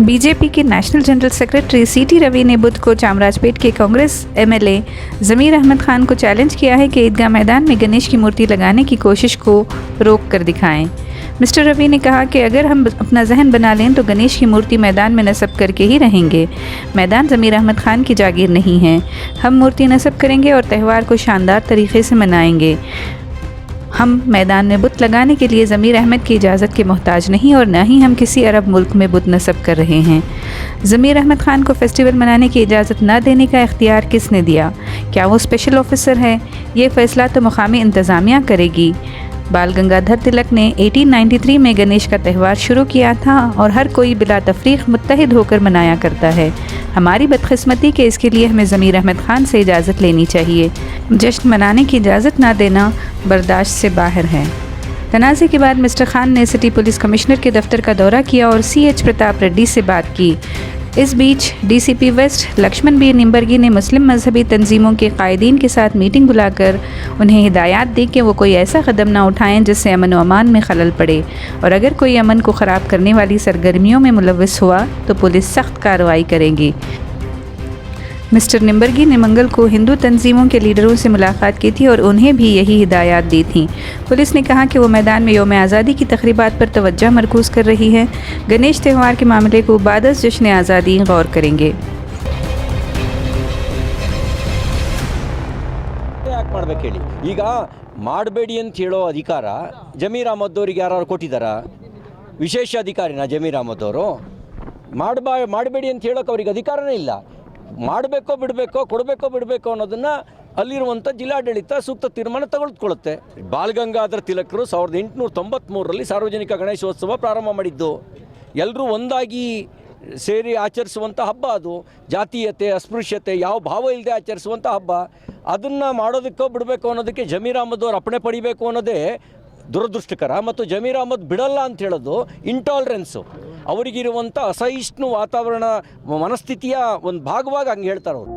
BJP के national general secretary सीटी रवि ने बुध को चामराजपेट के कांग्रेस एमएलए ज़मीर अहमद खान को चैलेंज किया है कि ईदगाह मैदान में गणेश की मूर्ति लगाने की कोशिश को रोक कर दिखाएं। मिस्टर रवि ने कहा कि अगर हम अपना जहन बना लें तो गणेश की मूर्ति मैदान में नस्ब करके ही रहेंगे। मैदान ज़मीर अहमद खान की जागीर नहीं है। हम मूर्ति नस्ब करेंगे और त्यौहार को शानदार तरीके से मनाएंगे। हम मैदान में बुत लगाने के लिए ज़मीर अहमद की इजाज़त के मोहताज नहीं और न ही हम किसी अरब मुल्क में बुत नस्ब कर रहे हैं। ज़मीर अहमद खान को फेस्टिवल मनाने की इजाज़त न देने का इख्तियार किसने दिया? क्या वो स्पेशल ऑफिसर है? ये फ़ैसला तो मुकामी इंतज़ामिया करेगी। बाल गंगाधर तिलक ने 1893 में गणेश का त्यौहार शुरू किया था और हर कोई बिला तफरीक मुत्तहिद होकर मनाया करता है। हमारी बदकिस्मती के इसके लिए हमें ज़मीर अहमद खान से इजाज़त लेनी चाहिए। जश्न मनाने की इजाज़त ना देना बर्दाश्त से बाहर है। तनाज़े के बाद मिस्टर खान ने सिटी पुलिस कमिश्नर के दफ्तर का दौरा किया और CH प्रताप रेड्डी से बात की। इस बीच DCP west Lakshman B Nimbargi ने मुस्लिम मजहबी तंजीमों के कायदीन के साथ मीटिंग बुलाकर उन्हें हिदायत दी कि वो कोई ऐसा कदम ना उठाएं जिससे अमन व अमान में खलल पड़े और अगर कोई अमन को ख़राब करने वाली सरगर्मियों में मुलव्वस हुआ तो पुलिस सख्त कार्रवाई करेगी। मिस्टर निम्बर्गी ने मंगल को हिंदू तंजीमों के लीडरों से मुलाकात की थी और उन्हें भी यही हिदायत दी थी। पुलिस ने कहा कि वो मैदान में यौम आज़ादी की तकरीबात पर तवज्जो मरकूज़ कर रही है। गणेश त्यौहार के मामले को बादस जश्न आज़ादी गौर करेंगे। ಈಗ ಮಾಡಬೇಡಿ ಅಂತ ಹೇಳೋ ಅಧಿಕಾರ ಜಮೀರ್ ಅಹಮದ್ ಅವರಿಗೆ ಯಾರು ಕೊಟ್ಟಿದ್ದಾರಾ? ವಿಶೇಷ ಅಧಿಕಾರಿನ ಜಮೀರ್ ಅಹಮದ್ ಅವರು? ಮಾಡಬೇಡಿ ಅಂತ ಹೇಳೋಕೆ ಅವರಿಗೆ ಅಧಿಕಾರನೇ ಇಲ್ಲ. ಮಾಡಬೇಕೋ ಬಿಡಬೇಕೋ ಕೊಡಬೇಕೋ ಬಿಡಬೇಕೋ ಅನ್ನೋದನ್ನು ಅಲ್ಲಿರುವಂಥ ಜಿಲ್ಲಾಡಳಿತ ಸೂಕ್ತ ತೀರ್ಮಾನ ತೆಗೆದುಕೊಳ್ಳುತ್ತೆ. ಬಾಲ್ ಗಂಗಾಧರ್ ತಿಲಕರು 1893ರಲ್ಲಿ ಸಾರ್ವಜನಿಕ ಗಣೇಶೋತ್ಸವ ಪ್ರಾರಂಭ ಮಾಡಿದ್ದು. ಎಲ್ಲರೂ ಒಂದಾಗಿ ಸೇರಿ ಆಚರಿಸುವಂಥ ಹಬ್ಬ ಅದು. ಜಾತೀಯತೆ ಅಸ್ಪೃಶ್ಯತೆ ಯಾವ ಭಾವ ಇಲ್ಲದೆ ಆಚರಿಸುವಂಥ ಹಬ್ಬ. ಅದನ್ನು ಮಾಡೋದಕ್ಕೋ ಬಿಡಬೇಕು ಅನ್ನೋದಕ್ಕೆ ಜಮೀರ್ ಅಹಮದ್ ಅವರು ಅಪ್ಪಣೆ ಪಡಿಬೇಕು ಅನ್ನೋದೇ ದುರದೃಷ್ಟಕರ. ಮತ್ತು ಜಮೀರ್ ಅಹಮದ್ ಬಿಡಲ್ಲ ಅಂತ ಹೇಳೋದು ಇಂಟಾಲರೆನ್ಸು, ಅವರಿಗಿರುವಂಥ ಅಸಹಿಷ್ಣು ವಾತಾವರಣ ಮನಸ್ಥಿತಿಯ ಒಂದು ಭಾಗವಾಗಿ ಹಂಗೆ ಹೇಳ್ತಾರೆ ಅವರು.